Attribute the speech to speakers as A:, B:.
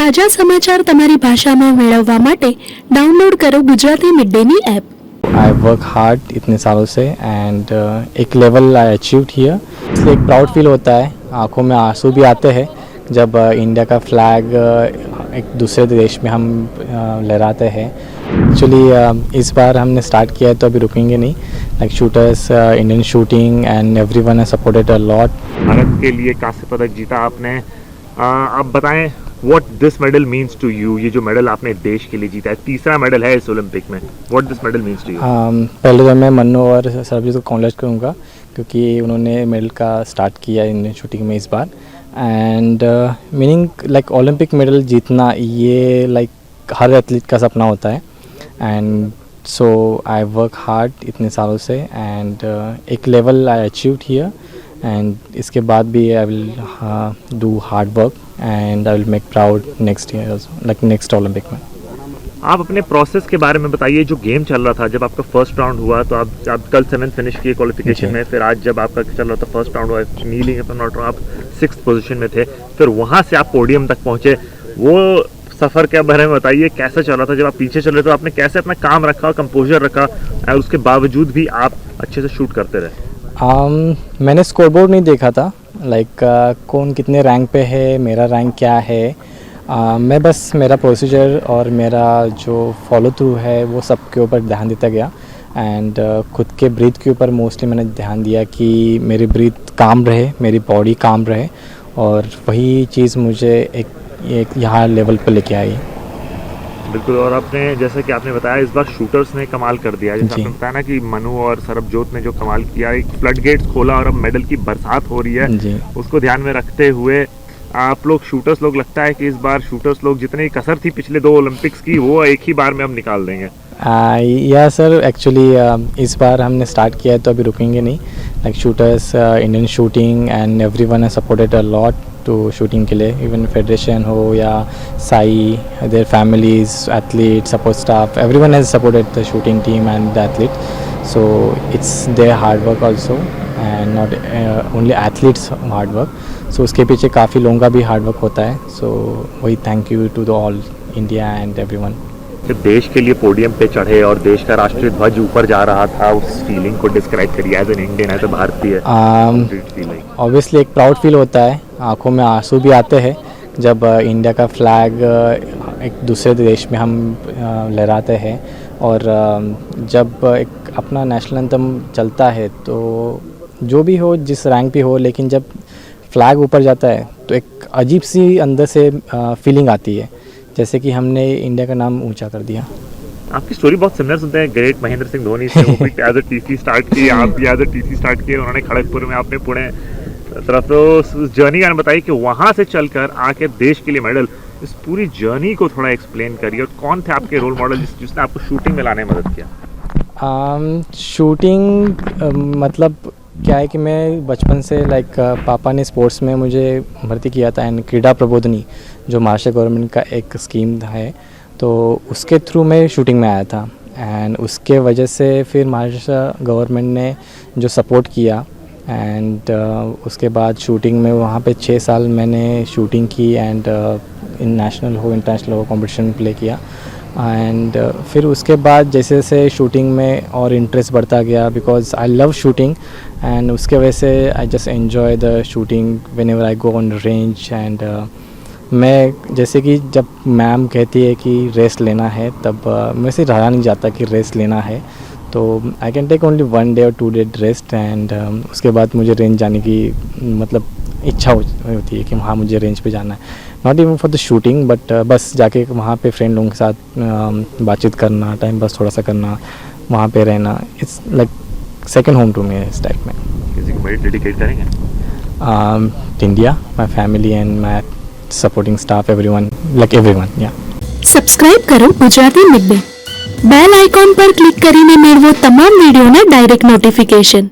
A: તાજા સમાચાર તમારી ભાષામાં મેળવવા માટે ડાઉનલોડ કરો ગુજરાતી મિડ ડેની એપ।
B: आई वर्क हार्ड इतने सालों से एंड एक लेवल आई अचीव्ड हियर, इसलिए एक प्राउड फील होता है। आंखों में आंसू भी आते हैं जब इंडिया का फ्लैग एक दूसरे देश में हम लहराते हैं। एक्चुअली इस बार हमने स्टार्ट किया है तो अभी रुकेंगे नहीं। Like shooters, Indian shooting and everyone has supported a lot.
C: Bharat के लिए कांस्य पदक जीता आपने। आप बताएं what this medal means to you. ये जो मेडल आपने देश के लिए जीता है, तीसरा मेडल है इस ओलंपिक में, what this medal means to you.
B: पहले तो मैं मन्नू और सरबजीत को कॉन्ग्रेट करूँगा क्योंकि उन्होंने मेडल का स्टार्ट किया इंडियन शूटिंग में इस बार। And meaning like Olympic medal जीतना ये लाइक हर एथलीट का सपना होता है। And so I work hard इतने सालों से एंड एक level I achieved here and इसके बाद भी I will do hard work and I will make proud next year also, like next Olympic में।
C: आप अपने प्रोसेस के बारे में बताइए। जो गेम चल रहा था, जब आपका फर्स्ट राउंड हुआ तो आप कल 7th फिनिश किए क्वालिफिकेशन में, फिर आज जब आपका चल रहा था फर्स्ट राउंड हुआ नीलिंग आप 6th पोजीशन में थे, फिर वहाँ से आप पोडियम तक पहुँचे। वो सफ़र के बारे में बताइए, कैसा चल रहा था? जब आप पीछे चल रहे तो आपने कैसे अपना काम रखा, कंपोजर रखा और उसके बावजूद भी आप अच्छे से शूट करते रहे?
B: मैंने स्कोरबोर्ड नहीं देखा था, लाइक कौन कितने रैंक पे है, मेरा रैंक क्या है। मैं बस मेरा प्रोसीजर और मेरा जो फॉलो थ्रू है वो सब के ऊपर ध्यान देता गया। एंड खुद के ब्रीथ के ऊपर मोस्टली मैंने ध्यान दिया कि मेरी ब्रीथ काम रहे, मेरी बॉडी काम रहे, और वही चीज़ मुझे एक यहाँ लेवल पर लेके आई।
C: बिल्कुल। और आपने जैसे कि आपने बताया इस बार शूटर्स ने कमाल कर दिया। जैसे आपने बताया ना कि मनु और सरबजोत ने जो कमाल किया, एक फ्लड गेट्स खोला और अब मेडल की बरसात हो रही है। उसको ध्यान में रखते हुए आप लोग शूटर्स लोग, लगता है कि इस बार शूटर्स लोग जितनी कसर थी पिछले 2 ओलंपिक्स की वो एक ही बार में अब निकाल देंगे।
B: या सर, एक्चुअली इस बार हमने स्टार्ट किया है तो अभी रुकेंगे नहीं। Like shooters, Indian shooting and everyone has supported a lot to shooting के लिए, इवन फेडरेशन हो या SAI, their families, athlete, support staff, everyone has supported the shooting team and the athlete. So it's their hard work also and not only athletes hard work. So उसके पीछे काफ़ी लोगों का भी हार्ड वर्क होता है। सो वही thank you to the all India and everyone.
C: जब देश के लिए पोडियम पे चढ़े और देश का राष्ट्रीय ध्वज ऊपर जा रहा था, उस फीलिंग को डिस्क्राइब करिए as an Indian, as a भारतीय।
B: ऑब्वियसली एक प्राउड फील होता है, आंखों में आंसू भी आते हैं जब इंडिया का फ्लैग एक दूसरे देश में हम लहराते हैं। और जब एक अपना नेशनल एंथम चलता है तो जो भी हो, जिस रैंक पे हो, लेकिन जब फ्लैग ऊपर जाता है तो एक अजीब सी अंदर से फीलिंग आती है, जैसे कि हमने इंडिया का नाम ऊंचा कर दिया।
C: आपकी स्टोरी बहुत सिमिलर सुनते हैं। ग्रेट महेंद्र सिंह धोनी से वो एज अ टीसी स्टार्ट की, आप भी एज अ टीसी स्टार्ट किए, उन्होंने खड़गपुर में, आपने पुणे तरफ। तो उस जर्नी का बताइए कि वहाँ से चलकर आके देश के लिए मेडल, इस पूरी जर्नी को थोड़ा एक्सप्लेन करिए। और कौन थे आपके रोल मॉडल जिसने आपको शूटिंग में लाने में मदद किया?
B: शूटिंग मतलब क्या है कि मैं बचपन से लाइक पापा ने स्पोर्ट्स में मुझे भर्ती किया था, एंड क्रीड़ा प्रबोधनी जो महाराष्ट्र गवर्नमेंट का एक स्कीम है, तो उसके थ्रू मैं शूटिंग में आया था। एंड उसके वजह से फिर महाराष्ट्र गवर्नमेंट ने जो सपोर्ट किया, एंड उसके बाद शूटिंग में वहाँ पे 6 साल मैंने शूटिंग की एंड इन नेशनल हो, इंटरनेशनल हो कॉम्पिटिशन प्ले किया। एंड फिर उसके बाद जैसे जैसे शूटिंग में और इंटरेस्ट बढ़ता गया, because I love shooting, and उसके वजह से I just enjoy the shooting when ever I go on range. And मैं जैसे कि जब मैम कहती है कि रेस्ट लेना है, तब मैं से रहा नहीं जाता कि रेस्ट लेना है, तो I can take only 1 day और 2 डे रेस्ट। एंड उसके बाद मुझे रेंज जाने की मतलब इच्छा होती है कि हाँ मुझे रेंज पे जाना है, not even for the shooting, but बस जाके वहाँ पे फ्रेंड लोगों के साथ बातचीत करना, टाइम पास थोड़ा सा करना, वहाँ पे रहना, it's like second home to me इस टाइप में।
C: किसी को मेडल डेडिकेट करेंगे?
B: India, my family and my supporting staff, everyone, like everyone, yeah.
A: Subscribe કરો Gujarati mid day. Bell icon પર ક્લિક કરીને મેળવો તમામ વિડીયોના ડાયરેક્ટ નોટિફિકેશન।